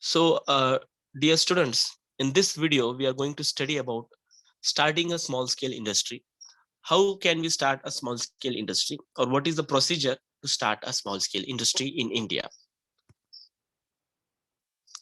So, dear students, in this video, we are going to study about starting a small scale industry. How can we start a small scale industry, or what is the procedure to start a small scale industry in India?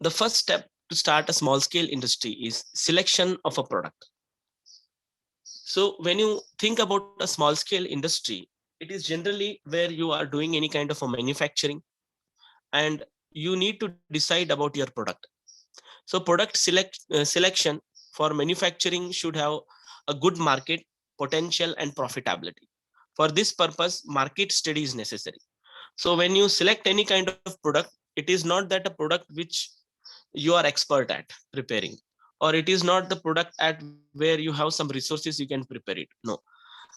The first step to start a small scale industry is selection of a product. So, when you think about a small scale industry, it is generally where you are doing any kind of a manufacturing and you need to decide about your product. So product selection for manufacturing should have a good market potential and profitability. For this purpose, market study is necessary. So when you select any kind of product, it is not that a product which you are expert at preparing, or it is not the product at where you have some resources you can prepare it. No,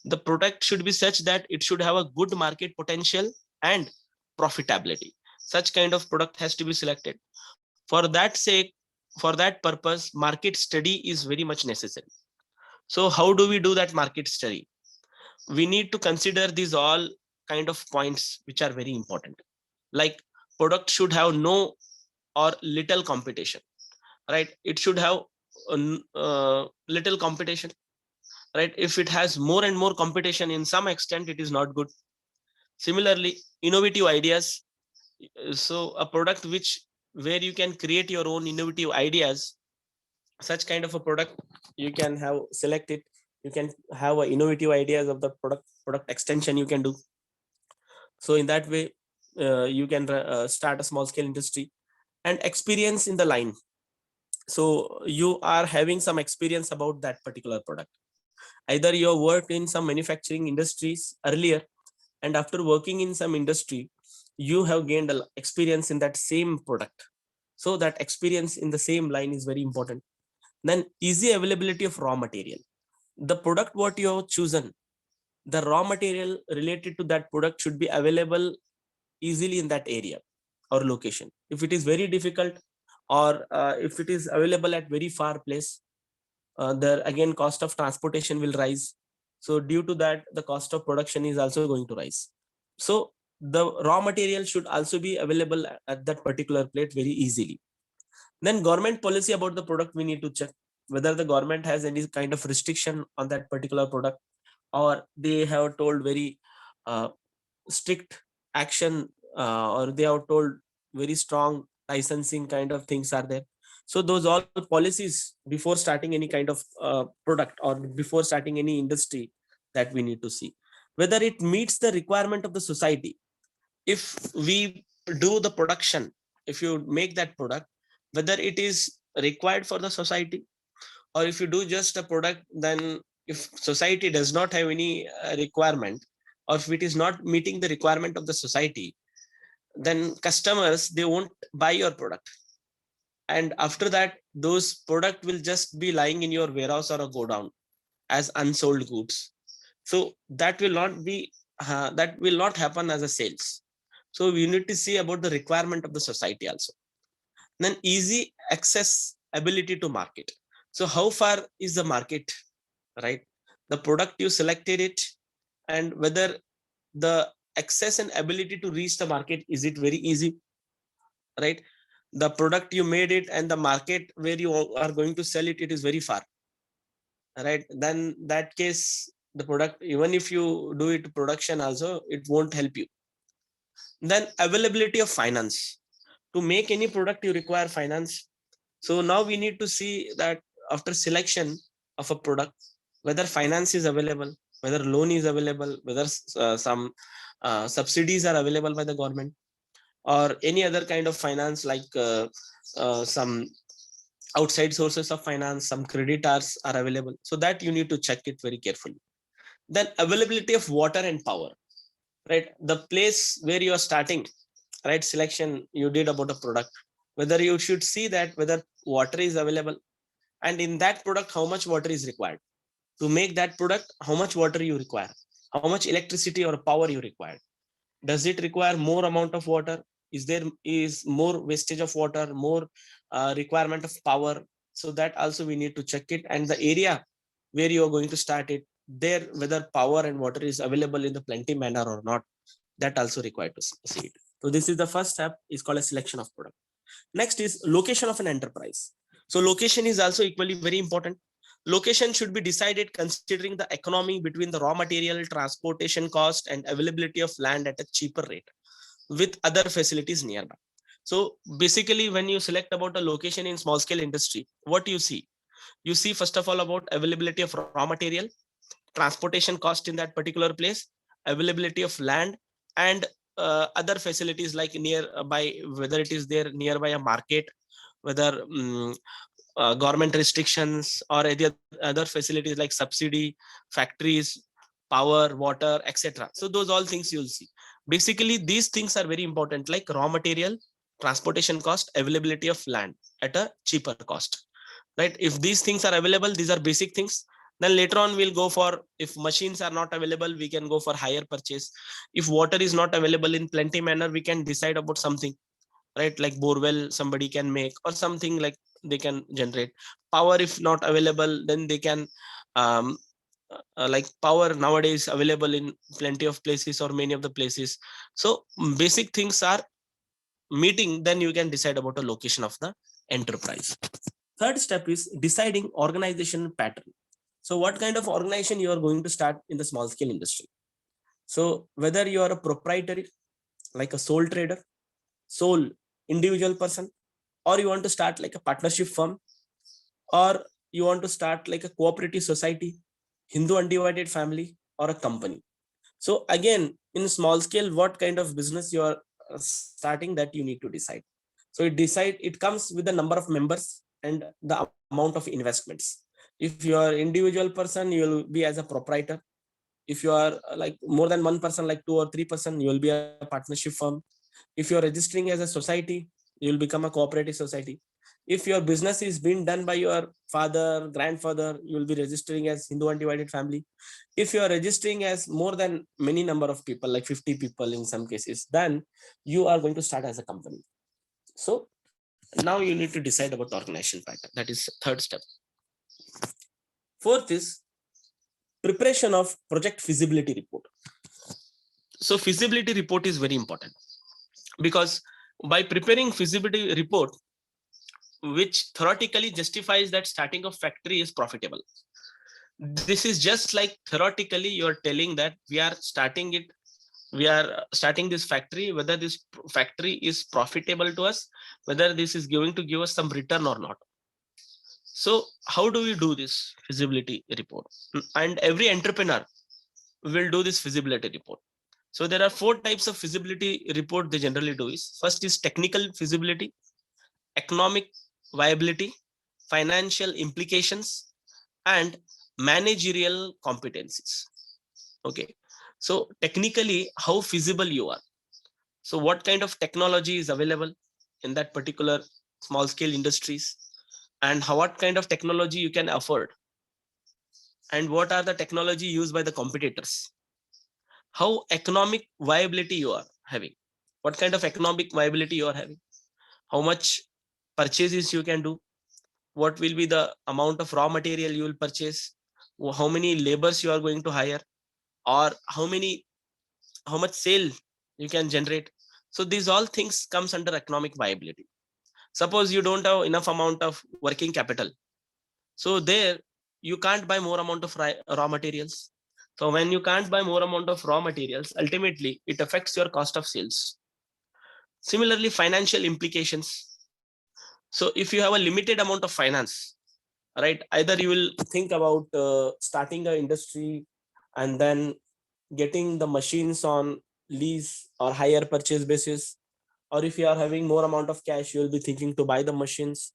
the product should be such that it should have a good market potential and profitability. Such kind of product has to be selected. For that sake, for that purpose, market study is very much necessary. So how do we do that market study? We need to consider these all kind of points which are very important. Like, product should have no or little competition, right? It should have little competition, right? If it has more and more competition, in some extent it is not good. Similarly, innovative ideas. So a product which where you can create your own innovative ideas, such kind of a product you can have select it. You can have a innovative ideas of the product extension you can do. So in that way, you can start a small scale industry. And experience in the line. So you are having some experience about that particular product. Either you have worked in some manufacturing industries earlier, and after working in some industry, you have gained experience in that same product. So that experience in the same line is very important. Then easy availability of raw material. The product what you have chosen, the raw material related to that product should be available easily in that area or location. If it is very difficult, or if it is available at very far place, there again cost of transportation will rise. So due to that, the cost of production is also going to rise. So the raw material should also be available at that particular plate very easily. Then government policy about the product we need to check, whether the government has any kind of restriction on that particular product, or they have told very uh, strict action, or they have told very strong licensing kind of things are there. So those all policies before starting any kind of product, or before starting any industry, that we need to see whether it meets the requirement of the society. If we do the production, if you make that product, whether it is required for the society, or if you do just a product, then if society does not have any requirement, or if it is not meeting the requirement of the society, then customers, they won't buy your product. And after that, those product will just be lying in your warehouse or a godown as unsold goods. So that will not be that will not happen as a sales. So we need to see about the requirement of the society also. Then easy access ability to market. So how far is the market, right? The product you selected it, and whether the access and ability to reach the market, is it very easy, right? The product you made it, and the market where you are going to sell it, it is very far, right? Then that case, the product, even if you do it production also, it won't help you. Then availability of finance. To make any product, you require finance. So now we need to see that after selection of a product, whether finance is available, whether loan is available, whether some subsidies are available by the government, or any other kind of finance, like some outside sources of finance, some creditors are available. So that you need to check it very carefully. Then availability of water and power, right? The place where you are starting, right? Selection you did about a product, whether you should see that whether water is available, and in that product how much water is required. To make that product, how much water you require, how much electricity or power you require. Does it require more amount of water? Is there is more wastage of water, more requirement of power? So that also we need to check it. And the area where you are going to start it, there whether power and water is available in the plenty manner or not, that also required to see it. So this is the first step, is called a selection of product. Next is location of an enterprise. So location is also equally very important. Location should be decided considering the economy between the raw material, transportation cost, and availability of land at a cheaper rate with other facilities nearby. So basically, when you select about a location in small scale industry, what you see? You see first of all about availability of raw material, transportation cost in that particular place, availability of land, and other facilities like nearby, whether it is there nearby a market, whether government restrictions or any other facilities like subsidy, factories, power, water, etc. So those all things you'll see. Basically, these things are very important, like raw material, transportation cost, availability of land at a cheaper cost, right? If these things are available, these are basic things. Then later on we'll go for, if machines are not available, we can go for higher purchase. If water is not available in plenty manner, we can decide about something, right? Like borewell somebody can make or something, like they can generate power. If not available, then they can um, like power nowadays available in plenty of places or many of the places. So basic things are meeting, then you can decide about the location of the enterprise. Third step is deciding organization pattern. So what kind of organization you are going to start in the small scale industry? So whether you are a proprietary, like a sole trader, sole individual person, or you want to start like a partnership firm, or you want to start like a cooperative society, Hindu undivided family, or a company. So again, in small scale, what kind of business you are starting, that you need to decide. So it comes with the number of members and the amount of investments. If you are individual person, you will be as a proprietor. If you are like more than one person, like 2 or 3%, you will be a partnership firm. If you are registering as a society, you will become a cooperative society. If your business is being done by your father, grandfather, you will be registering as Hindu undivided family. If you are registering as more than many number of people, like 50 people in some cases, then you are going to start as a company. So now you need to decide about the organization pattern. That is third step. Fourth is preparation of project feasibility report. So feasibility report is very important, because by preparing feasibility report, which theoretically justifies that starting a factory is profitable. This is just like theoretically you're telling that we are starting this factory, whether this factory is profitable to us, whether this is going to give us some return or not. So how do we do this feasibility report? And every entrepreneur will do this feasibility report. So there are 4 types of feasibility report they generally do. Is first is technical feasibility, economic viability, financial implications, and managerial competencies. Okay. So technically, how feasible you are. So what kind of technology is available in that particular small scale industries, and what kind of technology you can afford, and what are the technology used by the competitors, how economic viability you are having, what kind of economic viability you are having, how much purchases you can do, what will be the amount of raw material you will purchase, how many labors you are going to hire, or how much sale you can generate. So these all things comes under economic viability. Suppose you don't have enough amount of working capital, so there you can't buy more amount of raw materials. So when you can't buy more amount of raw materials, ultimately it affects your cost of sales. Similarly, financial implications. So if you have a limited amount of finance, right, either you will think about starting an industry and then getting the machines on lease or higher purchase basis, or if you are having more amount of cash, you will be thinking to buy the machines.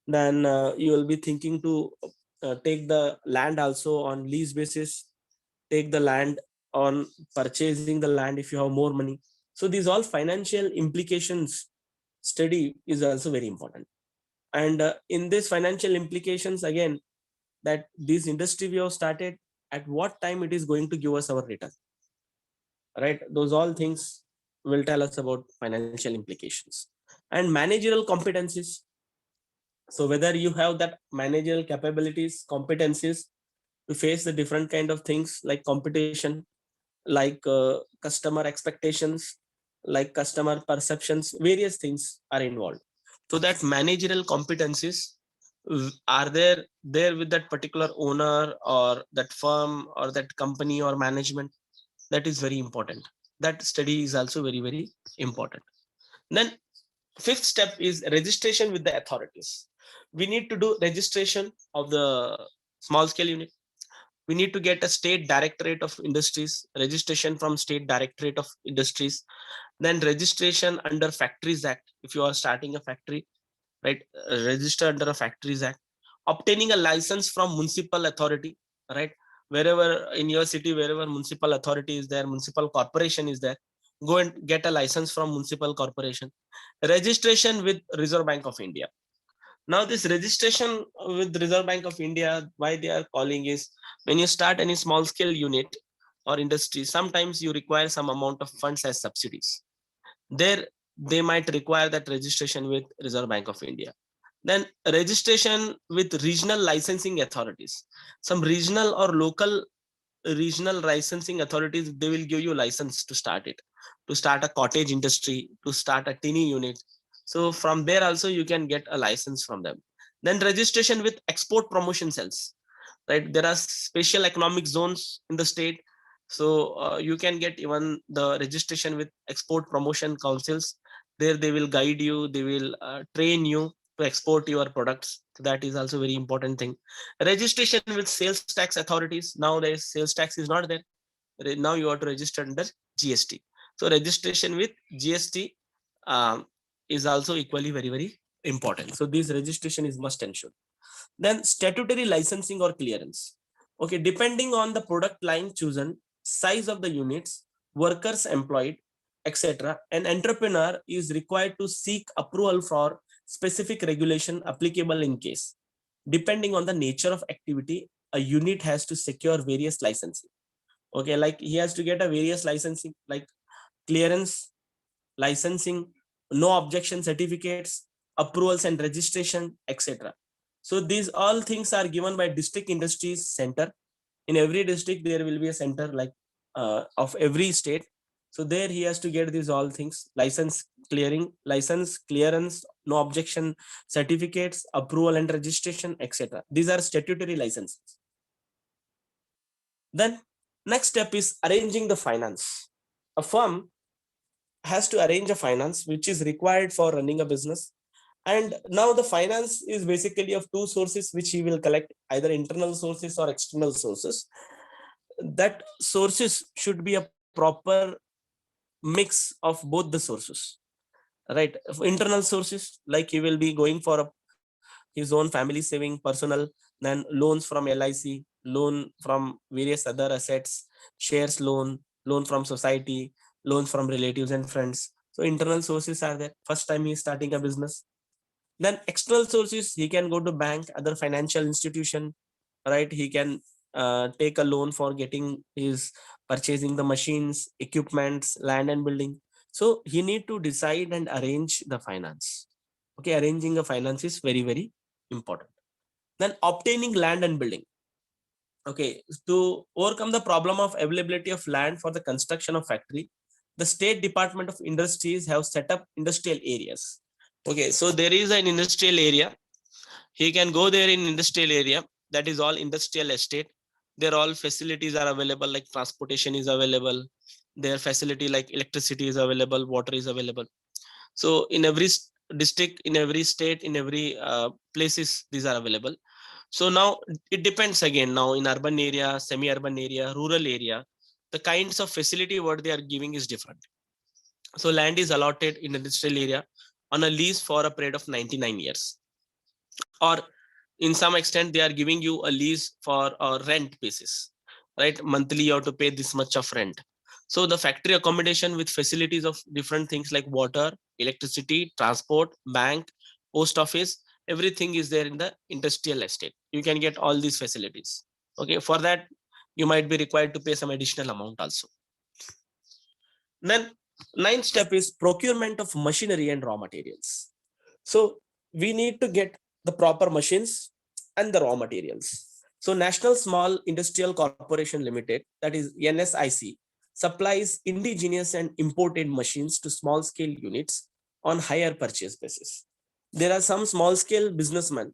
Then you will be thinking to take the land also on lease basis, take the land on purchasing the land if you have more money. So these all financial implications study is also very important. And in this financial implications, again, that this industry we have started, at what time it is going to give us our return, right? Those all things will tell us about financial implications. And managerial competencies. So whether you have that managerial capabilities, competencies to face the different kind of things like competition, like customer expectations, like customer perceptions, various things are involved. So that managerial competencies are there with that particular owner or that firm or that company or management. That is very important. That study is also very, very important. Then fifth step is registration with the authorities. We need to do registration of the small scale unit. We need to get a state directorate of industries, registration from state directorate of industries, then registration under factories act. If you are starting a factory, right, register under a factories act, obtaining a license from municipal authority, right, wherever in your city, wherever municipal authority is there, municipal corporation is there, go and get a license from municipal corporation. Registration with Reserve Bank of India. Now this registration with Reserve Bank of India, why they are calling is, when you start any small scale unit or industry, sometimes you require some amount of funds as subsidies. There they might require that registration with Reserve Bank of India. Then registration with regional licensing authorities. Some regional or local regional licensing authorities, they will give you license to start it, to start a cottage industry, to start a tiny unit. So from there also you can get a license from them. Then registration with export promotion cells, right? There are special economic zones in the state. So you can get even the registration with export promotion councils. There they will guide you, they will train you to export your products. So that is also very important thing. Registration with sales tax authorities. Nowadays sales tax is not there. Now you have to register under GST. So registration with GST um, is also equally very, very important. So this registration is must ensure. Then statutory licensing or clearance. Okay, depending on the product line chosen, size of the units, workers employed, etc., an entrepreneur is required to seek approval for specific regulation applicable in case. Depending on the nature of activity, a unit has to secure various licensing. Okay, like he has to get a various licensing like clearance, licensing, no objection certificates, approvals and registration, etc. So these all things are given by district industries center. In every district there will be a center like of every state. So there he has to get these all things: license clearance, no objection certificates, approval and registration, etc. These are statutory licenses. Then next step is arranging the finance. A firm has to arrange a finance which is required for running a business. And now the finance is basically of two sources which he will collect, either internal sources or external sources. That sources should be a proper mix of both the sources, right? Internal sources, like he will be going for his own family saving, personal, then loans from LIC, loan from various other assets, shares loan from society, loans from relatives and friends. So internal sources are there. First time he is starting a business. Then external sources, he can go to bank, other financial institution, right? He can take a loan for getting his purchasing the machines, equipments, land and building. So he need to decide and arrange the finance. Okay, arranging the finance is very, very important. Then obtaining land and building. Okay, to overcome the problem of availability of land for the construction of factory, the State Department of Industries have set up industrial areas. Okay, so there is an industrial area. He can go there in industrial area. That is all industrial estate. There all facilities are available, like transportation is available. Their facility like electricity is available, water is available. So in every district, in every state, in every places, these are available. So now it depends again. Now in urban area, semi-urban area, rural area, the kinds of facility what they are giving is different. So land is allotted in industrial area on a lease for a period of 99 years, or in some extent they are giving you a lease for a rent basis, right? Monthly you have to pay this much of rent. So the factory accommodation with facilities of different things like water, electricity, transport, bank, post office, everything is there in the industrial estate. You can get all these facilities. Okay, for that you might be required to pay some additional amount also. Then ninth step is procurement of machinery and raw materials. So we need to get the proper machines and the raw materials. So National Small Industrial Corporation Limited, that is NSIC, supplies indigenous and imported machines to small scale units on hire purchase basis. There are some small scale businessmen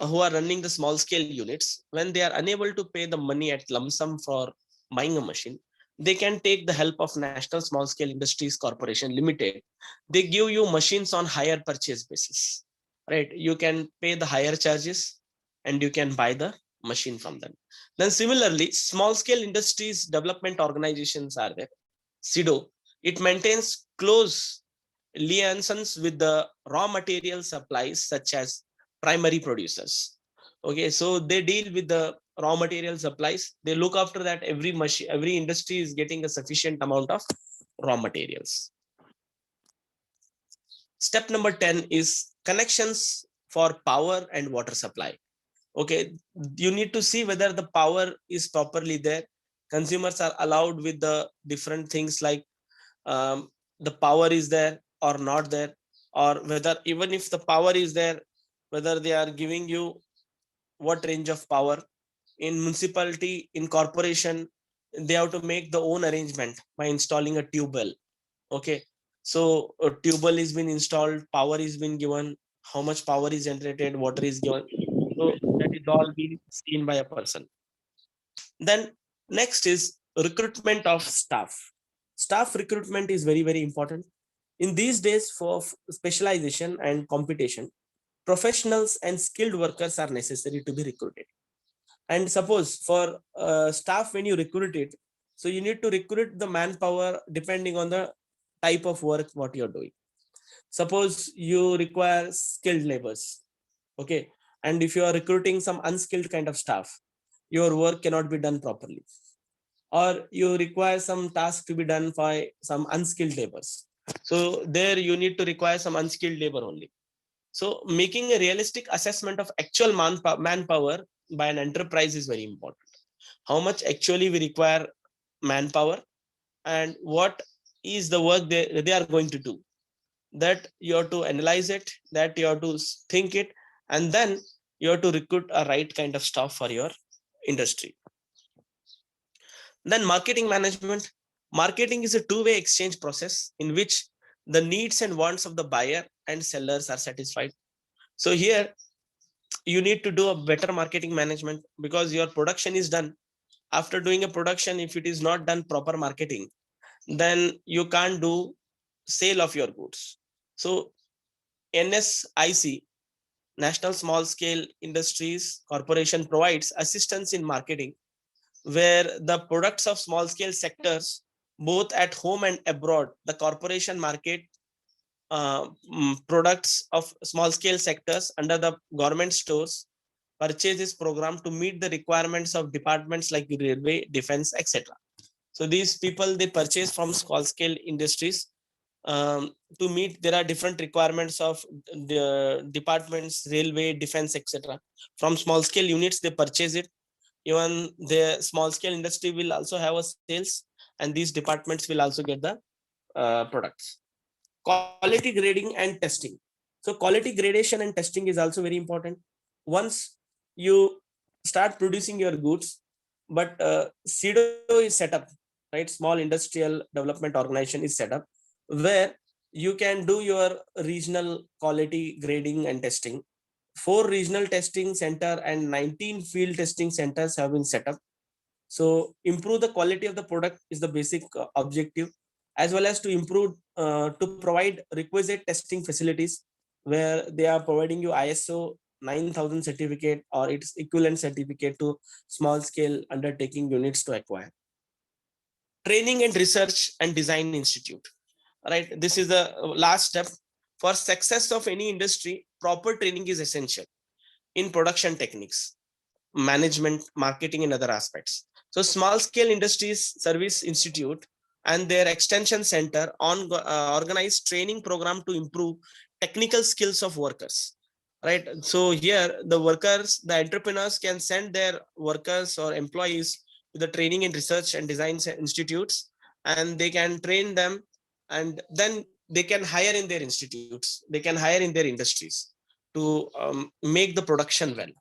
who are running the small scale units. When they are unable to pay the money at lump sum for buying a machine, they can take the help of National Small Scale Industries Corporation Limited. They give you machines on higher purchase basis, right? You can pay the higher charges and you can buy the machine from them. Then similarly, small scale industries development organizations are there. SIDO, it maintains close liaisons with the raw material supplies such as primary producers. Okay, so they deal with the raw material supplies. They look after that every machine, every industry is getting a sufficient amount of raw materials. Step number 10 is connections for power and water supply. Okay, you need to see whether the power is properly there. Consumers are allowed with the different things like the power is there or not there, or whether even if the power is there, whether they are giving you what range of power. In municipality, in corporation, they have to make the own arrangement by installing a tube well. Okay, so a tube well is been installed, power is been given, how much power is generated, water is given, so that is all being seen by a person. Then next is recruitment of staff. Staff recruitment is very, very important. In these days, for specialization and competition, professionals and skilled workers are necessary to be recruited. And suppose for staff, when you recruit it, so you need to recruit the manpower depending on the type of work what you're doing. Suppose you require skilled labors, okay, and if you are recruiting some unskilled kind of staff, your work cannot be done properly, or you require some task to be done by some unskilled labors, so there you need to require some unskilled labor only. So making a realistic assessment of actual manpower by an enterprise is very important. How much actually we require manpower and what is the work they are going to do, that you have to analyze it, that you have to think it, and then you have to recruit a right kind of staff for your industry. Then marketing management. Marketing is a two-way exchange process in which the needs and wants of the buyer and sellers are satisfied. So here you need to do a better marketing management, because your production is done. After doing a production, if it is not done proper marketing, then you can't do sale of your goods. So NSIC, National Small Scale Industries Corporation, provides assistance in marketing, where the products of small scale sectors, both at home and abroad, the corporation market products of small scale sectors under the government stores purchases program to meet the requirements of departments like railway, defense, etc. So these people, they purchase from small scale industries to meet, there are different requirements of the departments, railway, defense, etc. From small scale units they purchase it. Even the small scale industry will also have a sales, and these departments will also get the products. Quality grading and testing. So quality gradation and testing is also very important. Once you start producing your goods, but SIDO is set up, right? Small Industrial Development Organization is set up, where you can do your regional quality grading and testing. 4 regional testing center and 19 field testing centers have been set up. So improve the quality of the product is the basic objective, as well as to improve to provide requisite testing facilities, where they are providing you ISO 9000 certificate or its equivalent certificate to small scale undertaking units to acquire. Training and Research and Design Institute, right? This is the last step. For success of any industry, proper training is essential in production techniques, management, marketing, and other aspects. So Small Scale Industries Service Institute and their extension center on organized training program to improve technical skills of workers, right? So here the workers, the entrepreneurs can send their workers or employees to the Training and Research and Design Institutes, and they can train them, and then they can hire in their institutes, they can hire in their industries to make the production well.